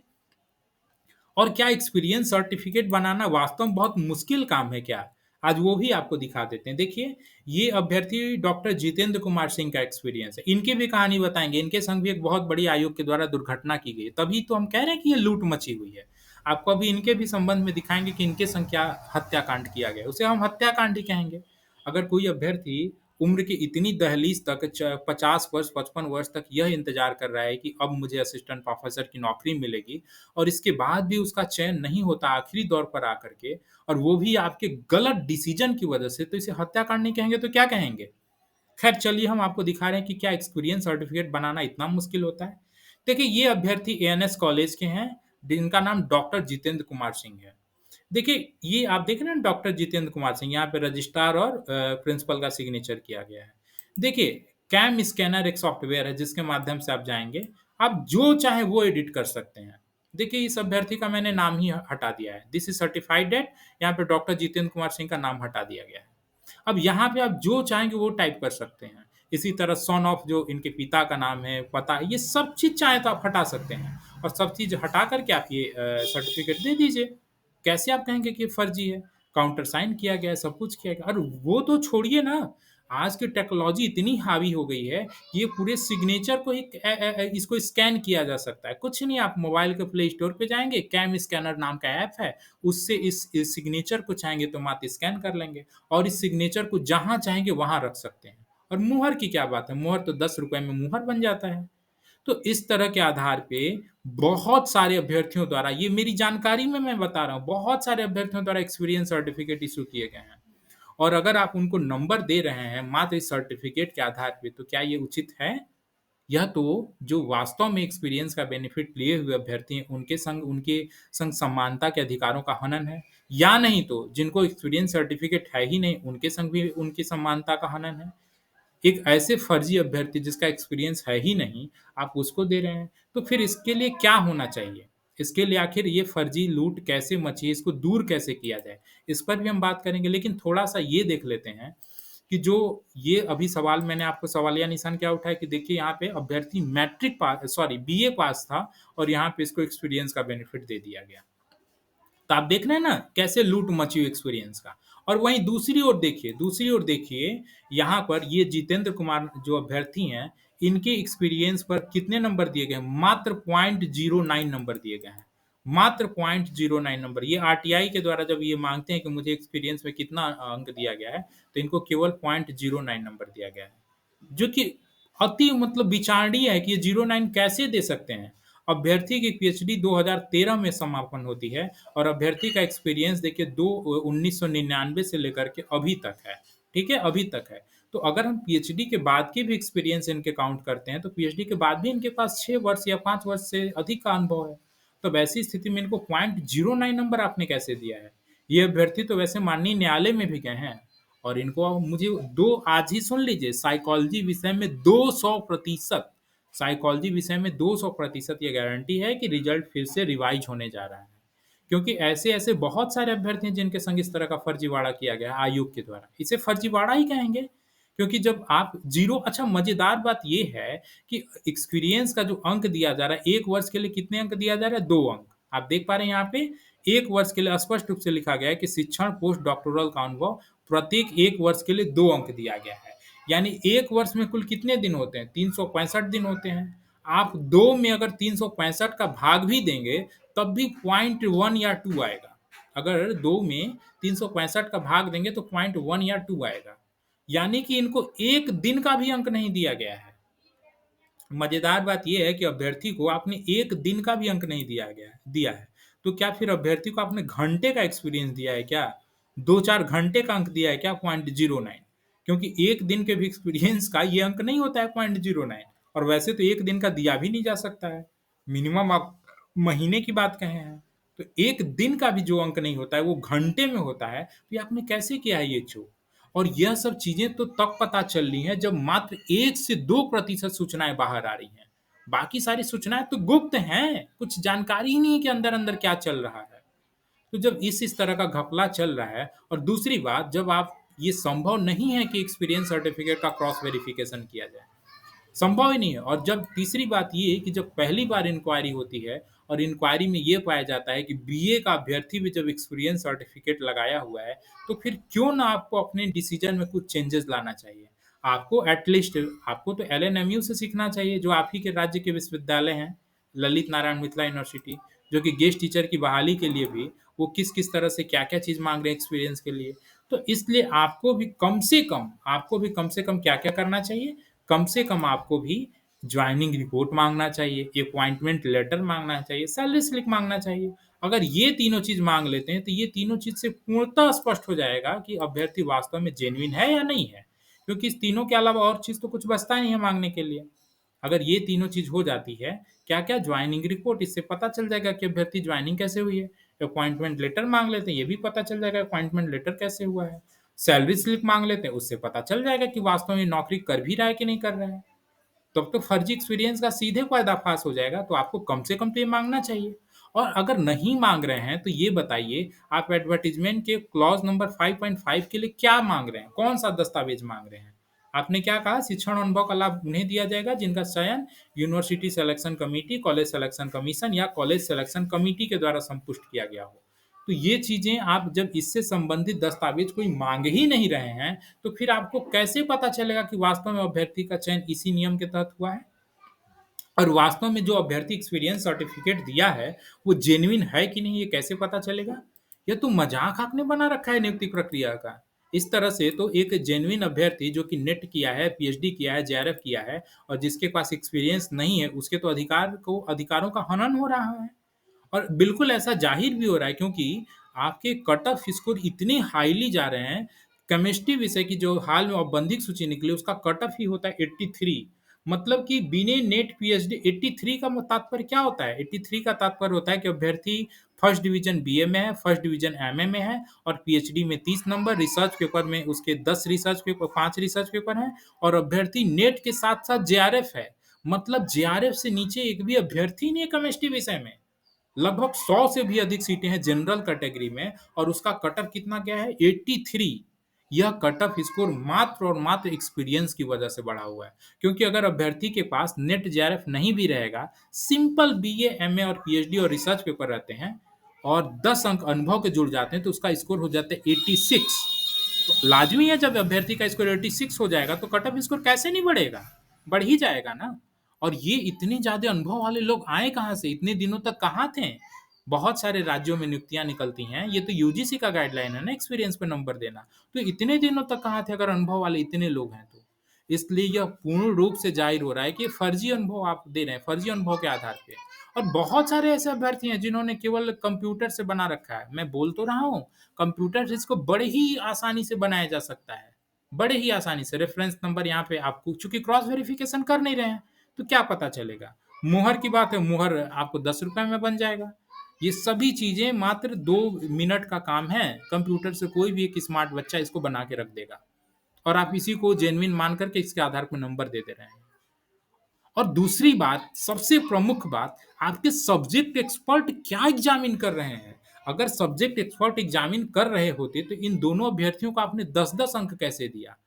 और क्या एक्सपीरियंस सर्टिफिकेट बनाना वास्तव में बहुत मुश्किल काम है क्या? आज वो भी आपको दिखा देते हैं। देखिए, ये अभ्यर्थी डॉक्टर जितेंद्र कुमार सिंह का एक्सपीरियंस है। इनकी भी कहानी बताएँगे। इनके संग भी एक बहुत बड़ी आयोग के द्वारा दुर्घटना की गई है। तभी तो हम कह रहे हैं कि ये लूट मची हुई है। आपको अभी इनके भी संबंध में दिखाएँगे कि इनके संग क्या हत्याकांड किया गया है। उसे हम हत्याकांड ही कहेंगे। अगर कोई अभ्यर्थी उम्र की इतनी दहलीज तक 50 वर्ष, 55 वर्ष तक यह इंतज़ार कर रहा है कि अब मुझे असिस्टेंट प्रोफ़ेसर की नौकरी मिलेगी और इसके बाद भी उसका चयन नहीं होता आखिरी दौर पर आकर के और वो भी आपके गलत डिसीज़न की वज़ह से, तो इसे हत्याकांड नहीं कहेंगे तो क्या कहेंगे? खैर चलिए हम आपको दिखा रहे हैं कि क्या एक्सपीरियंस सर्टिफ़िकेट बनाना इतना मुश्किल होता है? देखिए ये अभ्यर्थी एएनएस कॉलेज के हैं, जिनका नाम डॉक्टर जितेंद्र कुमार सिंह है। देखिए, ये आप देख रहे हैं डॉक्टर जितेंद्र कुमार सिंह, यहाँ पे रजिस्ट्रार और प्रिंसिपल का सिग्नेचर किया गया है। देखिए, कैम स्कैनर एक सॉफ्टवेयर है जिसके माध्यम से आप जाएँगे, आप जो चाहें वो एडिट कर सकते हैं। देखिए, इस अभ्यर्थी का मैंने नाम ही हटा दिया है, दिस इज़ सर्टिफाइड एट यहाँ पे डॉक्टर जितेंद्र कुमार सिंह का नाम हटा दिया गया है। अब यहाँ पे आप जो चाहेंगे वो टाइप कर सकते हैं। इसी तरह सन ऑफ जो इनके पिता का नाम है, पता है, ये सब चीज़ चाहें तो आप हटा सकते हैं और सब चीज़ हटा कर के आप ये सर्टिफ़िकेट दे दीजिए। कैसे आप कहेंगे कि ये फर्जी है? काउंटर साइन किया गया है, सब कुछ किया गया और वो तो छोड़िए ना, आज की टेक्नोलॉजी इतनी हावी हो गई है, कि ये पूरे सिग्नेचर को ही इसको स्कैन किया जा सकता है। कुछ नहीं, आप मोबाइल के प्ले स्टोर पे जाएँगे, कैम स्कैनर नाम का ऐप है, उससे इस सिग्नेचर को चाहेंगे तो मात्र स्कैन कर लेंगे और इस सिग्नेचर को जहाँ चाहेंगे वहाँ रख सकते हैं। और मुहर की क्या बात है, मुहर तो ₹10 में मुहर बन जाता है। तो इस तरह के आधार पे बहुत सारे अभ्यर्थियों द्वारा, ये मेरी जानकारी में मैं बता रहा हूँ, बहुत सारे अभ्यर्थियों द्वारा एक्सपीरियंस सर्टिफिकेट इश्यू किए गए हैं। और अगर आप उनको नंबर दे रहे हैं मात्र इस सर्टिफिकेट के आधार पे, तो क्या ये उचित है? यह तो जो वास्तव में एक्सपीरियंस का बेनिफिट लिए हुए अभ्यर्थी हैं, उनके संग समानता के अधिकारों का हनन है। या नहीं तो जिनको एक्सपीरियंस सर्टिफिकेट है ही नहीं, उनके संग भी उनकी समानता का हनन है। एक ऐसे फर्जी अभ्यर्थी जिसका एक्सपीरियंस है ही नहीं, आप उसको दे रहे हैं, तो फिर इसके लिए क्या होना चाहिए? इसके लिए आखिर ये फर्जी लूट कैसे मची है, इसको दूर कैसे किया जाए? इस पर भी हम बात करेंगे, लेकिन थोड़ा-सा ये देख लेते हैं कि जो ये अभी सवाल मैंने आपको सवालिया निशान क्या उठाया कि देखिए यहाँ पे अभ्यर्थी बीए पास था और यहाँ पे इसको एक्सपीरियंस का बेनिफिट दे दिया गया। तो आप देख रहे हैं ना कैसे लूट मची हुई एक्सपीरियंस का। और वहीं दूसरी ओर देखिए यहाँ पर ये जितेंद्र कुमार जो अभ्यर्थी हैं, इनके एक्सपीरियंस पर कितने नंबर दिए गए हैं? मात्र 0.09 नंबर दिए गए हैं। मात्र 0.09 नंबर। ये आरटीआई के द्वारा जब ये माँगते हैं कि मुझे एक्सपीरियंस में कितना अंक दिया गया है, तो इनको केवल 0.09 नंबर दिया गया है। जो कि अति मतलब विचारणीय है कि ये 09 कैसे दे सकते हैं? अभ्यर्थी की पीएचडी 2013 में समापन होती है और अभ्यर्थी का एक्सपीरियंस देखिए 1999 से लेकर के अभी तक है, ठीक है? अभी तक है। तो अगर हम पीएचडी के बाद के भी एक्सपीरियंस इनके काउंट करते हैं, तो पीएचडी के बाद भी इनके पास 6 वर्ष या 5 वर्ष से अधिक का अनुभव है। तब ऐसी स्थिति में इनको 0.09 नंबर आपने कैसे दिया है? ये अभ्यर्थी तो वैसे माननीय न्यायालय में भी गए हैं और इनको मुझे 2 आज ही सुन लीजिए, साइकोलॉजी विषय में 200% साइकोलॉजी विषय में 200% ये गारंटी है कि रिजल्ट फिर से रिवाइज होने जा रहा है। क्योंकि ऐसे-ऐसे बहुत सारे अभ्यर्थी हैं जिनके संग इस तरह का फर्जीवाड़ा किया गया है आयोग के द्वारा। इसे फर्जीवाड़ा ही कहेंगे, क्योंकि जब आप 0 अच्छा मज़ेदार बात ये है कि एक्सपीरियंस का जो अंक दिया जा रहा है, 1 वर्ष के लिए कितने अंक दिया जा रहा है? 2 अंक। आप देख पा रहे हैं यहाँ पे 1 वर्ष के लिए स्पष्ट रूप से लिखा गया है कि शिक्षण पोस्ट डॉक्टोरल का अनुभव प्रत्येक 1 वर्ष के लिए 2 अंक दिया गया है। यानी 1 वर्ष में कुल कितने दिन होते हैं? 365 दिन होते हैं। आप 2 में अगर 365 का भाग भी देंगे, तब भी 0.1 या 2 आएगा। अगर 2 में 365 का भाग देंगे तो 0.1 या 2 आएगा। यानी कि इनको 1 दिन का भी अंक नहीं दिया गया है। मज़ेदार बात ये है कि अभ्यर्थी को आपने 1 दिन का भी अंक नहीं दिया है। तो क्या फिर अभ्यर्थी को आपने घंटे का एक्सपीरियंस दिया है क्या? 2-4 घंटे का अंक दिया है क्या? 0.09 क्योंकि 1 दिन के भी एक्सपीरियंस का ये अंक नहीं होता है 0.09 और वैसे तो 1 दिन का दिया भी नहीं जा सकता है। मिनिमम आप महीने की बात कहे हैं। तो 1 दिन का भी जो अंक नहीं होता है, वो घंटे में होता है, तो ये आपने कैसे किया है ये चो? और यह सब चीज़ें तो तब पता चल रही हैं जब मात्र 1 से 2% सूचनाएँ बाहर आ रही हैं। बाकी सारी सूचनाएँ तो गुप्त हैं, कुछ जानकारी ही नहीं है कि अंदर-अंदर क्या चल रहा है। तो जब इस तरह का घपला चल रहा है और दूसरी बात जब आप ये संभव नहीं है कि एक्सपीरियंस सर्टिफ़िकेट का क्रॉस वेरिफ़िकेशन किया जाए। संभव ही नहीं है और जब तीसरी बात ये है कि जब पहली बार इंक्वायरी होती है और इंक्वायरी में ये पाया जाता है कि बीए का अभ्यर्थी भी जब एक्सपीरियंस सर्टिफिकेट लगाया हुआ है, तो फिर क्यों ना आपको अपने डिसीजन में कुछ चेंजेस लाना चाहिए। आपको एटलीस्ट आपको तो एलएनएमयू से सीखना चाहिए जो आप ही के राज्य के विश्वविद्यालय हैं, ललित नारायण मिथिला यूनिवर्सिटी, जो कि गेस्ट टीचर की बहाली के लिए भी वो किस-किस तरह से क्या-क्या चीज़ माँग रहे हैं एक्सपीरियंस के लिए। तो इसलिए आपको भी कम से कम क्या-क्या करना चाहिए? कम से कम आपको भी जॉइनिंग रिपोर्ट माँगना चाहिए, अपॉइंटमेंट लेटर माँगना चाहिए, सैलरी स्लिप माँगना चाहिए। अगर ये तीनों चीज़ माँग लेते हैं, तो ये तीनों चीज़ से पूर्णतः स्पष्ट हो जाएगा कि अभ्यर्थी वास्तव में जेन्युइन है या नहीं है। क्योंकि इस तीनों के अलावा और चीज़ तो कुछ बचता नहीं है माँगने के लिए। अगर ये तीनों चीज़ हो जाती है, क्या-क्या जॉइनिंग रिपोर्ट इससे पता चल जाएगा कि अभ्यर्थी जॉइनिंग कैसे हुई है। अपॉइंटमेंट लेटर माँग लेते हैं, ये भी पता चल जाएगा अपॉइंटमेंट लेटर कैसे हुआ है। सैलरी स्लिप माँग लेते हैं, उससे पता चल जाएगा कि वास्तव में नौकरी कर भी रहा है कि नहीं कर रहा है। तब तो फर्जी एक्सपीरियंस का सीधे पर्दाफाश हो जाएगा, तो आपको कम से कम तो ये माँगना चाहिए। और अगर नहीं माँग रहे हैं, तो ये बताइए आप एडवर्टाइज़मेंट के क्लॉज़ नंबर 5.5 के लिए क्या माँग रहे हैं? कौन-सा दस्तावेज़ माँग रहे हैं? आपने क्या कहा शिक्षण अनुभव का लाभ उन्हें दिया जाएगा जिनका चयन university selection committee, college selection commission या कॉलेज सिलेक्शन कमिटी के द्वारा संपुष्ट किया गया हो। तो ये चीज़ें आप जब इससे संबंधित दस्तावेज़ कोई माँग ही नहीं रहे हैं, तो फिर आपको कैसे पता चलेगा कि वास्तव में अभ्यर्थी का चयन इसी नियम के तहत हुआ है? और वास्तव में जो अभ्यर्थी एक्सपीरियंस सर्टिफ़िकेट दिया है, वो जेन्युइन है कि नहीं, ये कैसे पता चलेगा? ये तो मज़ाक आपने बना रखा है नियुक्ति प्रक्रिया का। इस तरह से तो एक जेन्युइन अभ्यर्थी जो कि नेट किया है, पीएचडी किया है, जेआरएफ किया है और जिसके पास एक्सपीरियंस नहीं है, उसके तो अधिकारों का हनन हो रहा है। और बिल्कुल ऐसा ज़ाहिर भी हो रहा है क्योंकि आपके कट ऑफ स्कोर इतने हाईली जा रहे हैं, केमिस्ट्री विषय की जो हाल में औपबंधिक सूची निकली उसका कट ऑफ ही होता है 83 मतलब कि बिना नेट पीएचडी 83 का तात्पर्य क्या होता है? 83 का तात्पर्य होता है कि अभ्यर्थी फर्स्ट डिवीज़न बीए में है, फर्स्ट डिवीज़न एमए में है और पीएचडी में 30 नंबर, रिसर्च पेपर में उसके 10 रिसर्च पेपर 5 रिसर्च पेपर हैं और अभ्यर्थी नेट के साथ-साथ जेआरएफ है। मतलब जेआरएफ से नीचे एक भी अभ्यर्थी नहीं है केमिस्ट्री विषय में। लगभग 100 से भी अधिक सीटें हैं जनरल कैटेगरी में और उसका कट ऑफ कितना गया है 83। यह कट ऑफ स्कोर मात्र और मात्र एक्सपीरियंस की वजह से बढ़ा हुआ है क्योंकि अगर अभ्यर्थी के पास नेट जेआरएफ नहीं भी रहेगा, सिंपल बीए, एमए और पीएचडी और रिसर्च पेपर रहते हैं और 10 अंक अनुभव के जुड़ जाते हैं तो उसका स्कोर हो जाता है 86। तो लाजमी है जब अभ्यर्थी का स्कोर 86 हो जाएगा तो कट ऑफ स्कोर कैसे नहीं बढ़ेगा? बढ़ ही जाएगा ना। और ये इतने ज़्यादा अनुभव वाले लोग आए कहाँ से? इतने दिनों तक कहाँ थे? बहुत सारे राज्यों में नियुक्तियाँ निकलती हैं, ये तो यूजीसी का गाइडलाइन है ना एक्सपीरियंस पे नंबर देना। तो इतने दिनों तक कहाँ थे अगर अनुभव वाले इतने लोग हैं तो? इसलिए यह पूर्ण रूप से ज़ाहिर हो रहा है कि फर्जी अनुभव आप दे रहे हैं, फर्जी अनुभव के आधार पे। और बहुत सारे ऐसे अभ्यर्थी हैं जिन्होंने केवल कंप्यूटर से बना रखा है। मैं बोल तो रहा हूँ, कंप्यूटर से इसको बड़े ही आसानी से बनाया जा सकता है। बड़े ही आसानी से रेफ़रेंस नंबर यहाँ पे आपको चूँकि क्रॉस वेरिफ़िकेशन कर नहीं रहे हैं, तो क्या पता चलेगा? मुहर की बात है, मुहर आपको ₹10 में बन जाएगा। ये सभी चीज़ें मात्र 2 मिनट का काम है, कंप्यूटर से कोई भी एक स्मार्ट बच्चा इसको बना के रख देगा और आप इसी को जेन्युइन मान कर के इसके आधार पे नंबर दे दे रहे हैं। और दूसरी बात, सबसे प्रमुख बात, आपके सब्जेक्ट एक्सपर्ट क्या एग्ज़ामिन कर रहे हैं? अगर सब्जेक्ट एक्सपर्ट एग्ज़ामिन कर रहे होते, तो इन दोनों अभ्यर्थियों को आपने 10-10 अंक कैसे दिया?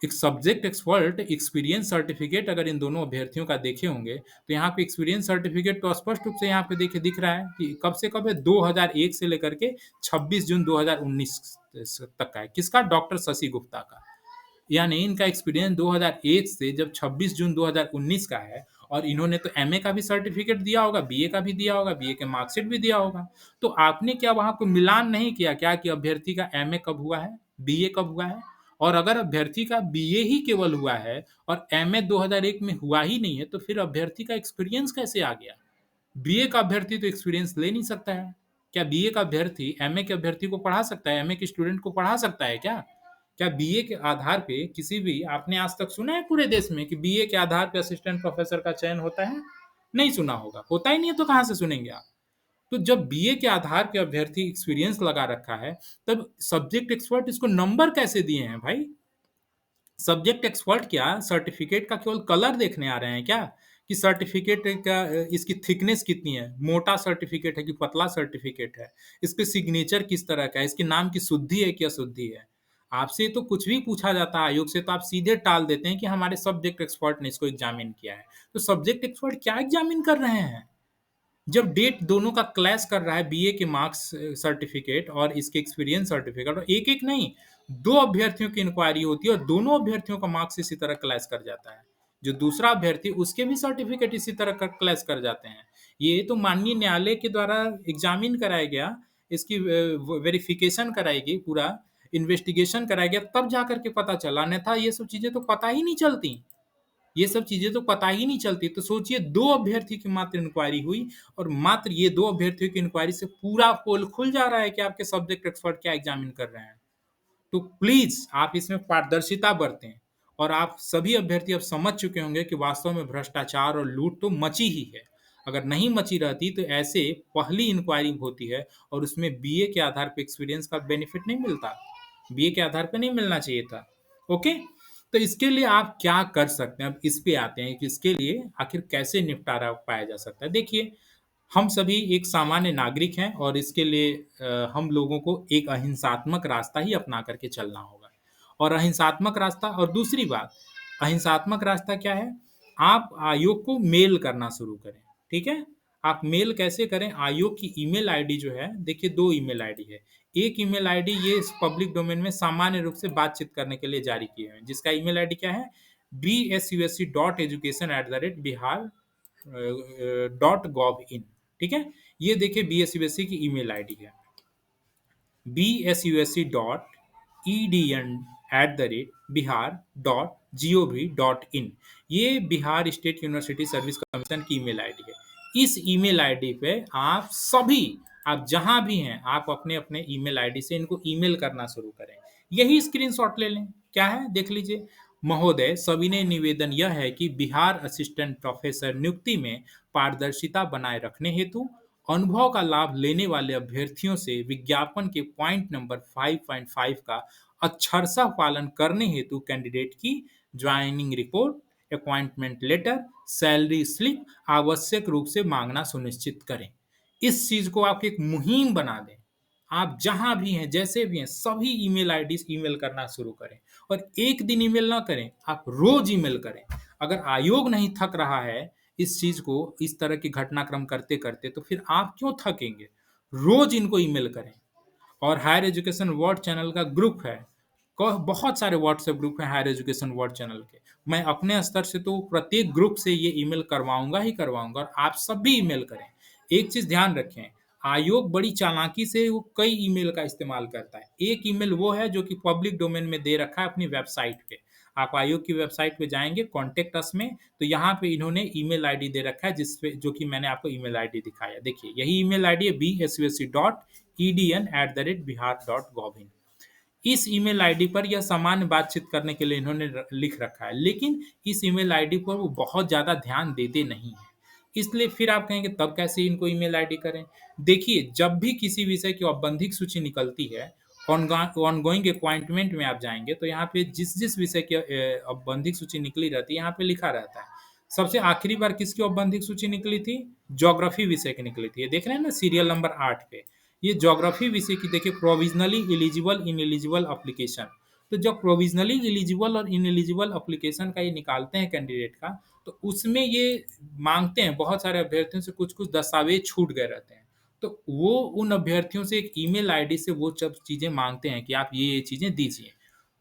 एक सब्जेक्ट एक्सपर्ट एक्सपीरियंस सर्टिफिकेट अगर इन दोनों अभ्यर्थियों का देखे होंगे, तो यहाँ पे एक्सपीरियंस सर्टिफिकेट तो स्पष्ट रूप से यहाँ पे देखिए दिख रहा है कि कब से कब है 2001 से लेकर के 26 जून 2019 तक का है। किसका? डॉक्टर शशि गुप्ता का। यानी इनका एक्सपीरियंस 2001 से जब 26 जून 2019 का है और इन्होंने तो एमए का भी सर्टिफिकेट दिया होगा, बीए का भी दिया होगा, बीए के मार्कशीट भी दिया होगा। तो आपने क्या वहाँ कोई मिलान नहीं किया क्या कि अभ्यर्थी का एमए कब हुआ है, बीए कब हुआ है? और अगर अभ्यर्थी का बीए ही केवल हुआ है और एमए 2001 में हुआ ही नहीं है, तो फिर अभ्यर्थी का एक्सपीरियंस कैसे आ गया? बीए का अभ्यर्थी तो एक्सपीरियंस ले नहीं सकता है। क्या बीए का अभ्यर्थी एमए के अभ्यर्थी को पढ़ा सकता है? एमए के स्टूडेंट को पढ़ा सकता है क्या? क्या बीए के आधार पे किसी भी आपने आज तक सुना है पूरे देश में कि बीए के आधार पे असिस्टेंट प्रोफेसर का चयन होता है? नहीं सुना होगा। होता ही नहीं है तो कहाँ से सुनेंगे आप? तो जब बीए के आधार पे अभ्यर्थी एक्सपीरियंस लगा रखा है, तब सब्जेक्ट एक्सपर्ट इसको नंबर कैसे दिए हैं भाई? सब्जेक्ट एक्सपर्ट क्या सर्टिफिकेट का केवल कलर देखने आ रहे हैं क्या? कि सर्टिफिकेट का इसकी थिकनेस कितनी है, मोटा सर्टिफिकेट है कि पतला सर्टिफिकेट है, इसके सिग्नेचर किस तरह का है, इसके नाम की शुद्धि है कि अशुद्धि है। आपसे तो कुछ भी पूछा जाता है आयोग से, तो आप सीधे टाल देते हैं कि हमारे सब्जेक्ट एक्सपर्ट ने इसको एग्जामिन किया है। तो सब्जेक्ट एक्सपर्ट क्या एग्जामिन कर रहे हैं? जब डेट दोनों का क्लैश कर रहा है, बीए के मार्क्स सर्टिफिकेट और इसके एक्सपीरियंस सर्टिफिकेट, और एक एक नहीं, दो अभ्यर्थियों की इंक्वायरी होती है और दोनों अभ्यर्थियों का मार्क्स इसी तरह क्लैश कर जाता है, जो दूसरा अभ्यर्थी उसके भी सर्टिफिकेट इसी तरह का क्लैश कर जाते हैं। ये तो माननीय न्यायालय के द्वारा एग्जामिन कराया गया, इसकी वेरिफिकेशन कराएगी, पूरा इन्वेस्टिगेशन कराया गया, तब जाकर के पता चला, अन्यथा ये सब चीजें तो पता ही नहीं चलती। ये सब चीजें तो पता ही नहीं चलती। तो सोचिए, दो अभ्यर्थी की मात्र इंक्वायरी हुई और मात्र ये दो अभ्यर्थियों की इंक्वायरी से पूरा पोल खुल जा रहा है कि आपके सब्जेक्ट एक्सपर्ट क्या एग्जामिन कर रहे हैं। तो प्लीज आप इसमें पारदर्शिता बरतें। और आप सभी अभ्यर्थी अब समझ चुके होंगे कि वास्तव में भ्रष्टाचार और लूट तो मची ही है। अगर नहीं मची रहती तो ऐसे पहली इंक्वायरी होती है और उसमें बीए के आधार पर एक्सपीरियंस का बेनिफिट नहीं मिलता, बीए के आधार पर नहीं मिलना चाहिए था। ओके, तो इसके लिए आप क्या कर सकते हैं? अब इस पे आते हैं कि इसके लिए आखिर कैसे निपटारा पाया जा सकता है। देखिए, हम सभी एक सामान्य नागरिक हैं और इसके लिए हम लोगों को एक अहिंसात्मक रास्ता ही अपना करके चलना होगा। और अहिंसात्मक रास्ता, और दूसरी बात, अहिंसात्मक रास्ता क्या है? आप आयोग को मेल करना शुरू करें। ठीक है? आप मेल कैसे करें? आयोग की ईमेल आईडी जो है, देखिए दो ईमेल आईडी है। एक ईमेल आईडी ये पब्लिक डोमेन में सामान्य रूप से बातचीत करने के लिए जारी किए हुए हैं, जिसका ईमेल आईडी क्या है? bsusc.education@bihar .gov.in। ठीक है, ये देखिए BSUSC की ईमेल आईडी है, bsusc.edn@bihar.gov.in। ये Bihar state university service commission की ईमेल आईडी है। इस ईमेल आईडी पे आप सभी, आप जहां भी हैं, आप अपने अपने ईमेल आईडी से इनको ईमेल करना शुरू करें। यही स्क्रीनशॉट ले लें। क्या है देख लीजिए। महोदय, सविनय निवेदन यह है कि बिहार असिस्टेंट प्रोफेसर नियुक्ति में पारदर्शिता बनाए रखने हेतु अनुभव का लाभ लेने वाले अभ्यर्थियों से विज्ञापन के पॉइंट नंबर 5.5 का अक्षरशः पालन करने हेतु कैंडिडेट की joining report, appointment letter, salary slip आवश्यक रूप से मांगना सुनिश्चित करें। इस चीज को आप एक मुहिम बना दें। आप जहां भी हैं, जैसे भी हैं, सभी ईमेल आईडी ईमेल करना शुरू करें। और एक दिन ईमेल ना करें, आप रोज ईमेल करें। अगर आयोग नहीं थक रहा है इस चीज को, इस तरह की घटनाक्रम करते करते, तो फिर आप क्यों थकेंगे? रोज इनको ईमेल करें। और हायर एजुकेशन वर्ड चैनल का ग्रुप है, बहुत सारे व्हाट्सएप ग्रुप हैं हायर एजुकेशन वर्ड चैनल के। मैं अपने स्तर से तो प्रत्येक ग्रुप से ये ईमेल करवाऊंगा ही करवाऊंगा, और आप सब भी ईमेल करें। एक चीज ध्यान रखें, आयोग बड़ी चालाकी से वो कई ईमेल का इस्तेमाल करता है। एक ईमेल वो है जो कि पब्लिक डोमेन में दे रखा है अपनी वेबसाइट पे। आप आयोग की वेबसाइट पे जाएंगे, कॉन्टेक्ट अस में, तो यहाँ पे इन्होंने ईमेल आईडी दे रखा है, जिसपे जो कि मैंने आपको ईमेल आईडी दिखाया। देखिए, यही ईमेल आईडी है bsusc.edn@bihar.gov.in। इस ईमेल आईडी पर यह सामान्य बातचीत करने के लिए इन्होंने लिख रखा है, लेकिन इस ईमेल आईडी पर वो बहुत ज़्यादा ध्यान देते नहीं हैं। इसलिए फिर आप कहेंगे तब कैसे इनको ईमेल आईडी करें? देखिए, जब भी किसी विषय की औपबंधिक सूची निकलती है, ऑनगोइंग अपॉइंटमेंट में आप जाएंगे तो यहाँ पे जिस जिस विषय की औपबंधिक सूची निकली रहती है, यहाँ पे लिखा रहता है। सबसे आखिरी बार किसकी औपबंधिक सूची निकली थी? ज्योग्राफी विषय की निकली थी। ये देख रहे हैं ना, सीरियल नंबर 8 पे। ये ज्योग्राफी विषय की देखिए, provisionally eligible in eligible application. तो जब प्रोविजनली एलिजिबल और इन एलिजिबल अप्लीकेशन का ये निकालते हैं कैंडिडेट का, तो उसमें ये मांगते हैं, बहुत सारे अभ्यर्थियों से कुछ कुछ दस्तावेज छूट गए रहते हैं। तो वो उन अभ्यर्थियों से एक ईमेल आईडी से वो सब चीज़ें मांगते हैं कि आप ये चीज़ें दीजिए।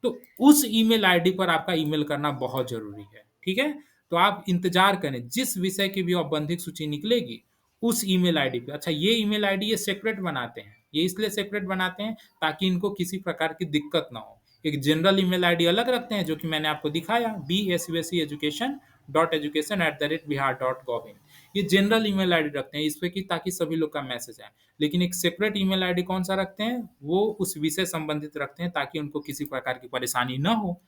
तो उस ईमेल आईडी पर आपका ईमेल करना बहुत ज़रूरी है। ठीक है? तो आप इंतज़ार करें, जिस विषय की भी औपबंधिक सूची निकलेगी, उस ईमेल आईडी पे। अच्छा, ये ईमेल आईडी ये सेपरेट बनाते हैं। ये इसलिए सेपरेट बनाते हैं ताकि इनको किसी प्रकार की दिक्कत ना हो। एक जनरल ईमेल आईडी अलग रखते हैं जो कि मैंने आपको दिखाया bsveducation.education@bihar.gov.in। ये जनरल ईमेल आईडी रखते हैं इस पे कि ताकि सभी लोग का मैसेज आए। लेकिन एक सेपरेट ईमेल आईडी कौन सा रखते हैं, वो उस विषय संबंधित रखते हैं ताकि उनको किसी प्रकार की परेशानी न हो,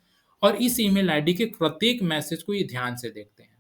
और इस ईमेल आईडी के प्रत्येक मैसेज को ये ध्यान से देखते हैं।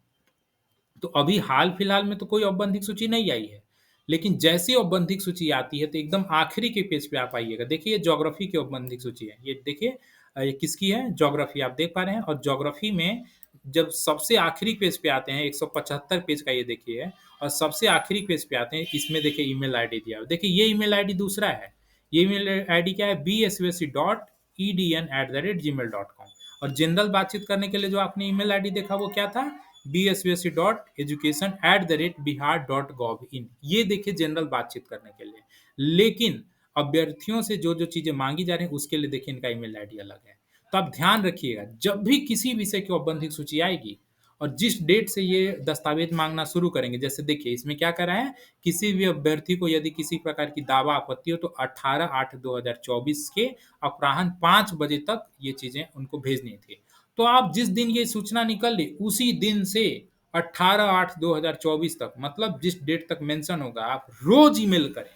तो अभी हाल-फिलहाल में तो कोई औपबंधिक सूची नहीं आई है। लेकिन जैसे ही औपबंधिक सूची आती है तो एकदम आखिरी के पेज पे आप आइएगा। देखिए ये ज्योग्राफी की औपबंधिक सूची है। ये देखिए ये किसकी है? ज्योग्राफी आप देख पा रहे हैं, और ज्योग्राफी में जब सबसे आखिरी पेज पे आते हैं 175 पेज का ये देखिए है, और सबसे आखिरी पेज पे आते हैं, इसमें देखिए ईमेल आईडी दिया हुआ है। देखिए ये ईमेल आईडी दूसरा है। ये ईमेल आईडी क्या है? bsvsc.edn@gmail.com। और जनरल बातचीत करने के लिए जो आपने ईमेल आईडी देखा वो क्या था? bsvsc.education@bihar.gov.in। ये देखिए जनरल बातचीत करने के लिए। लेकिन अभ्यर्थियों से जो-जो चीज़ें माँगी जा रही हैं उसके लिए देखिए इनका ईमेल आईडी अलग है। तो आप ध्यान रखिएगा, जब भी किसी विषय की औपबंधिक सूची आएगी और जिस डेट से ये दस्तावेज़ माँगना शुरू करेंगे, जैसे देखिए इसमें क्या करा है, किसी भी अभ्यर्थी को यदि किसी प्रकार की दावा आपत्ति हो तो 18/8/2024 के अपराह्न 5 बजे तक ये चीज़ें उनको भेजनी थी। तो आप जिस दिन ये सूचना निकल ली, उसी दिन से 18/8/2024 तक, मतलब जिस डेट तक मेंशन होगा, आप रोज़ ईमेल करें,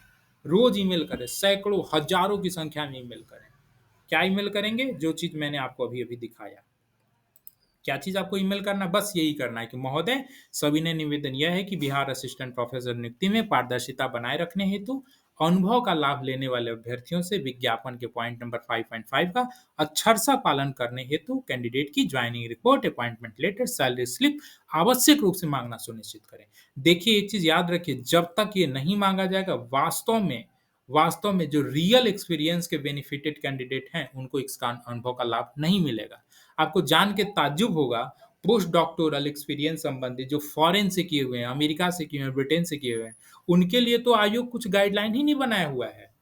रोज़ ईमेल करें, सैकड़ों, हज़ारों की संख्या में ईमेल करें। क्या ईमेल करेंगे? जो चीज़ मैंने आपको अभी-अभी दिखाया। क्या चीज़ आपको ईमेल करना है? बस यही करना है कि महोदय, सविनय निवेदन यह है कि बिहार असिस्टेंट प्रोफेसर नियुक्ति में पारदर्शिता बनाए रखने हेतु अनुभव का लाभ लेने वाले अभ्यर्थियों से विज्ञापन के पॉइंट नंबर 5.5 का अक्षरशः पालन करने हेतु कैंडिडेट की joining report, appointment letter, salary slip आवश्यक रूप से मांगना सुनिश्चित करें। देखिए एक चीज़ याद रखिए, जब तक ये नहीं मांगा जाएगा, वास्तव में जो रियल एक्सपीरियंस के बेनिफिटेड कैंडिडेट हैं, उनको इसका अनुभव का लाभ नहीं मिलेगा। आपको जान के ताज्जुब होगा, पोस्ट डॉक्टोरल एक्सपीरियंस संबंधी जो फॉरेन से किए हुए हैं, अमेरिका से किए हुए हैं, ब्रिटेन से किए हुए हैं, उनके लिए तो आयोग कुछ गाइडलाइन ही नहीं बनाया हुआ है।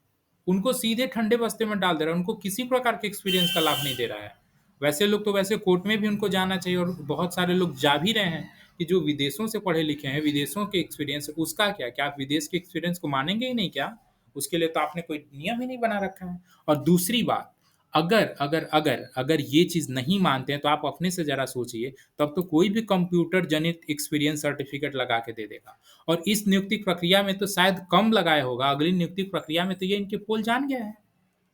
उनको सीधे ठंडे बस्ते में डाल दे रहा है, उनको किसी प्रकार के एक्सपीरियंस का लाभ नहीं दे रहा है। वैसे लोग तो वैसे कोर्ट में भी उनको जाना चाहिए, और बहुत सारे लोग जा भी रहे हैं कि जो विदेशों से पढ़े लिखे हैं, विदेशों के एक्सपीरियंस, उसका क्या? क्या आप विदेश के एक्सपीरियंस को मानेंगे ही नहीं क्या? उसके लिए तो आपने कोई नियम ही नहीं बना रखा है। और दूसरी बात, अगर ये चीज़ नहीं मानते हैं तो आप अपने से ज़रा सोचिए, तब तो कोई भी कंप्यूटर जनित एक्सपीरियंस सर्टिफिकेट लगा के दे देगा। और इस नियुक्ति प्रक्रिया में तो शायद कम लगाया होगा, अगली नियुक्ति प्रक्रिया में तो ये इनके पोल जान गया है।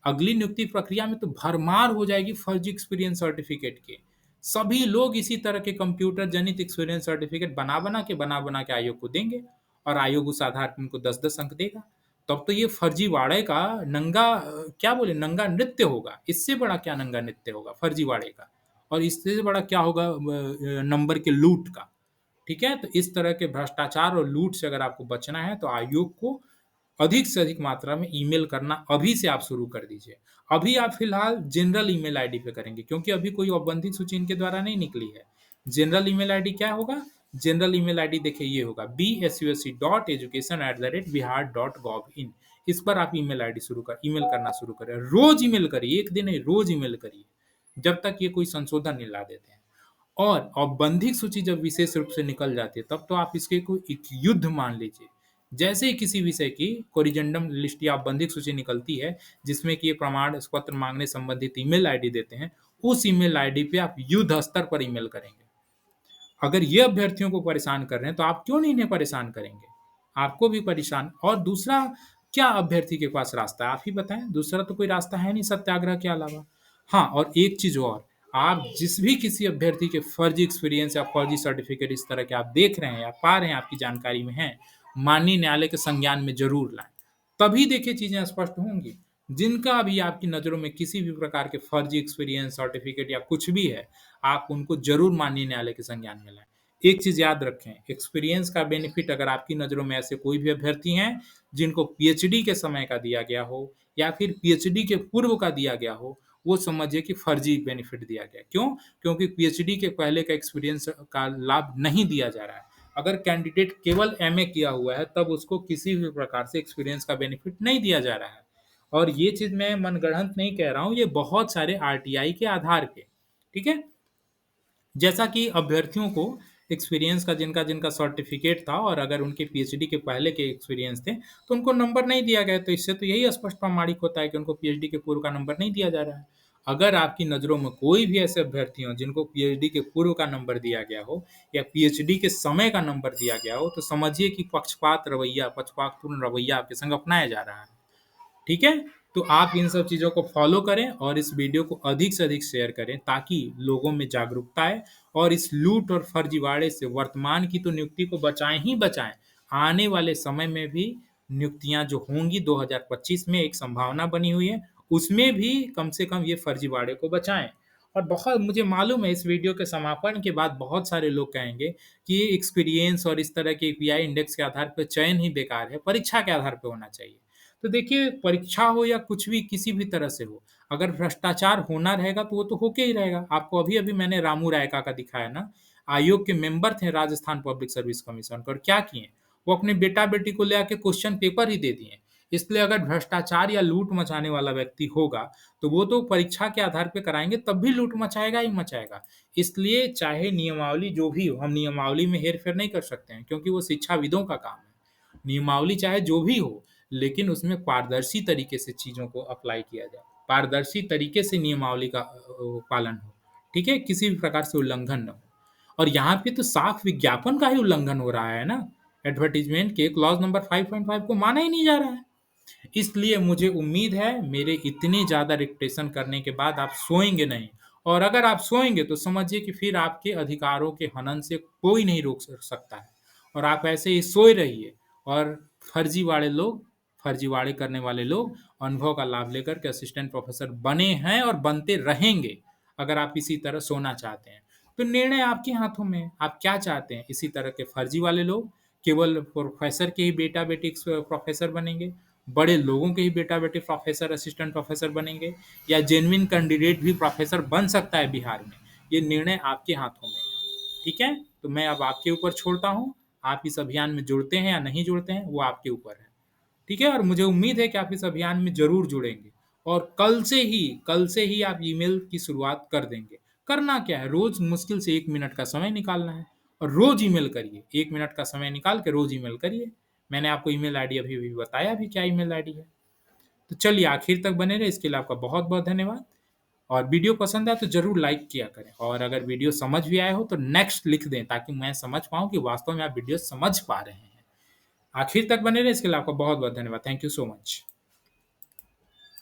अगली नियुक्ति प्रक्रिया में तो भरमार हो जाएगी फर्जी एक्सपीरियंस सर्टिफिकेट की। सभी लोग इसी तरह के कंप्यूटर जनित एक्सपीरियंस सर्टिफिकेट बना-बना के आयोग को देंगे, और आयोग उस आधार पे उनको 10-10 अंक देगा। तब तो ये फर्जीवाड़े का क्या बोले, नंगा नृत्य होगा। इससे बड़ा क्या नंगा नृत्य होगा फर्जीवाड़े का, और इससे बड़ा क्या होगा नंबर के लूट का। ठीक है? तो इस तरह के भ्रष्टाचार और लूट से अगर आपको बचना है तो आयोग को अधिक से अधिक मात्रा में ईमेल करना अभी से आप शुरू कर दीजिए। अभी आप फिलहाल जनरल ईमेल आईडी पे करेंगे, क्योंकि अभी कोई औपबंधिक सूची इनके द्वारा नहीं निकली है। जनरल ईमेल आईडी क्या होगा? जनरल ईमेल आईडी देखिए ये होगा bsvsc.education@bihar.gov.in। इस पर आप ईमेल करना शुरू करें। रोज़ ईमेल करिए, एक दिन नहीं, रोज़ ईमेल करिए, जब तक ये कोई संशोधन नहीं ला देते हैं। और औपबंधिक सूची जब विशेष रूप से निकल जाती है, तब तो आप इसके को एक युद्ध मान लीजिए। जैसे ही किसी विषय की कोरिजेंडम लिस्ट या औपबंधिक सूची निकलती है, जिसमें कि ये प्रमाण पत्र मांगने संबंधित ईमेल आईडी देते हैं, उस ईमेल आईडी पे आप युद्ध स्तर पर ईमेल करेंगे। अगर ये अभ्यर्थियों को परेशान कर रहे हैं, तो आप क्यों नहीं इन्हें परेशान करेंगे? आपको भी परेशान। और दूसरा, क्या अभ्यर्थी के पास रास्ता है? आप ही बताएँ, दूसरा तो कोई रास्ता है नहीं सत्याग्रह के अलावा। हाँ, और एक चीज़ और, आप जिस भी किसी अभ्यर्थी के फर्जी एक्सपीरियंस या फर्जी सर्टिफिकेट इस तरह के आप देख रहे हैं या पा रहे हैं, आपकी जानकारी में हैं, माननीय न्यायालय के संज्ञान में ज़रूर लाएँ। तभी देखिए चीज़ें स्पष्ट होंगी। जिनका भी आपकी नज़रों में किसी भी प्रकार के फर्जी एक्सपीरियंस सर्टिफिकेट या कुछ भी है, आप उनको ज़रूर माननीय न्यायालय के संज्ञान में लाएँ। एक चीज़ याद रखें, एक्सपीरियंस का बेनिफिट अगर आपकी नज़रों में ऐसे कोई भी अभ्यर्थी हैं, जिनको पीएचडी के समय का दिया गया हो या फिर पीएचडी के पूर्व का दिया गया हो, वो समझिए कि फर्जी बेनिफिट दिया गया है। क्यों? क्योंकि पीएचडी के पहले का एक्सपीरियंस का लाभ नहीं दिया जा रहा है। अगर कैंडिडेट केवल एमए किया हुआ है, तब उसको किसी भी प्रकार से एक्सपीरियंस का बेनिफिट नहीं दिया जा रहा है। और ये चीज़ मैं मनगढ़ंत नहीं कह रहा हूँ, ये बहुत सारे आरटीआई के आधार पे, ठीक है? जैसा कि अभ्यर्थियों को एक्सपीरियंस का जिनका सर्टिफिकेट था, और अगर उनके पीएचडी के पहले के एक्सपीरियंस थे, तो उनको नंबर नहीं दिया गया। तो इससे तो यही स्पष्ट प्रमाणित होता है कि उनको पीएचडी के पूर्व का नंबर नहीं दिया जा रहा है। अगर आपकी नज़रों में कोई भी ऐसे अभ्यर्थी हों जिनको पीएचडी के पूर्व का नंबर दिया गया हो या पीएचडी के समय का नंबर दिया गया हो, तो समझिए कि पक्षपातपूर्ण रवैया आपके संग अपनाया जा रहा है। ठीक है? तो आप इन सब चीज़ों को फॉलो करें और इस वीडियो को अधिक से अधिक शेयर करें ताकि लोगों में जागरूकता आए और इस लूट और फर्जीवाड़े से वर्तमान की तो नियुक्ति को बचाएं ही बचाएं, आने वाले समय में भी नियुक्तियां जो होंगी 2025 में एक संभावना बनी हुई है, उसमें भी कम से कम ये फर्जीवाड़े को बचाएं। और बहुत मुझे मालूम है इस वीडियो के समापन के बाद बहुत सारे लोग कहेंगे कि ये एक्सपीरियंस और इस तरह के पीआई इंडेक्स के आधार पर चयन ही बेकार है, परीक्षा के आधार पर होना चाहिए। तो देखिए परीक्षा हो या कुछ भी किसी भी तरह से हो, अगर भ्रष्टाचार होना रहेगा तो वो तो होके ही रहेगा। आपको अभी-अभी मैंने रामू रायका का दिखाया ना, आयोग के मेंबर थे राजस्थान पब्लिक सर्विस कमीशन के और क्या किए? वो अपने बेटा-बेटी को ले आके क्वेश्चन पेपर ही दे दिए। इसलिए अगर भ्रष्टाचार या लूट मचाने वाला व्यक्ति होगा, तो वो तो परीक्षा के आधार पे कराएँगे तब भी लूट मचाएगा ही मचाएगा। इसलिए चाहे नियमावली जो भी हो, हम नियमावली में हेर-फेर नहीं कर सकते हैं क्योंकि वो शिक्षाविदों का काम है। नियमावली चाहे जो भी हो, लेकिन उसमें पारदर्शी तरीके से चीज़ों को अप्लाई किया जाए। पारदर्शी तरीके से नियमावली का पालन हो, ठीक है? किसी भी प्रकार से उल्लंघन ना हो। और यहाँ पे तो साफ विज्ञापन का ही उल्लंघन हो रहा है ना, एडवर्टाइज़मेंट के क्लॉज़ नंबर 5.5 को माना ही नहीं जा रहा है। इसलिए मुझे उम्मीद है मेरे इतने ज़्यादा रिक्टेशन करने के बाद आप सोएँगे नहीं और अगर आप सोएँगे तो समझिए कि फिर आपके अधिकारों के हनन से कोई नहीं रोक सकता है और आप ऐसे ही सोए रहिए और फर्जीवाड़े करने वाले लोग अनुभव का लाभ लेकर के असिस्टेंट प्रोफेसर बने हैं और बनते रहेंगे, अगर आप इसी तरह सोना चाहते हैं। तो निर्णय आपके हाथों में है, आप क्या चाहते हैं? इसी तरह के फर्जी वाले लोग केवल प्रोफेसर के ही बेटा-बेटी प्रोफेसर बनेंगे, बड़े लोगों के ही बेटा-बेटी प्रोफेसर, असिस्टेंट प्रोफेसर बनेंगे या जेन्युइन कैंडिडेट भी प्रोफेसर बन सकता है बिहार में, ये निर्णय आपके हाथों में है। ठीक है? तो मैं अब आपके ऊपर छोड़ता हूँ, आप इस अभियान में जुड़ते हैं या नहीं जुड़ते हैं, वो आपके ऊपर है। ठीक है? और मुझे उम्मीद है कि आप इस अभियान में ज़रूर जुड़ेंगे और कल से ही आप ईमेल की शुरुआत कर देंगे। करना क्या है? रोज़ मुश्किल से 1 मिनट का समय निकालना है और रोज़ ईमेल करिए। 1 मिनट का समय निकाल के रोज़ ईमेल करिए। मैंने आपको ईमेल आईडी अभी-अभी बताया भी क्या ईमेल आईडी है। तो चलिए आखिर तक बने रहे, इसके लिए आपका बहुत-बहुत धन्यवाद और वीडियो पसंद आए तो ज़रूर लाइक किया करें और अगर वीडियो समझ भी आए हो तो नेक्स्ट लिख दें ताकि मैं समझ पाऊँ कि वास्तव में आप वीडियो समझ पा रहे हैं। आखिर तक बने रहे, इसके लिए आपका बहुत-बहुत धन्यवाद। Thank you so much.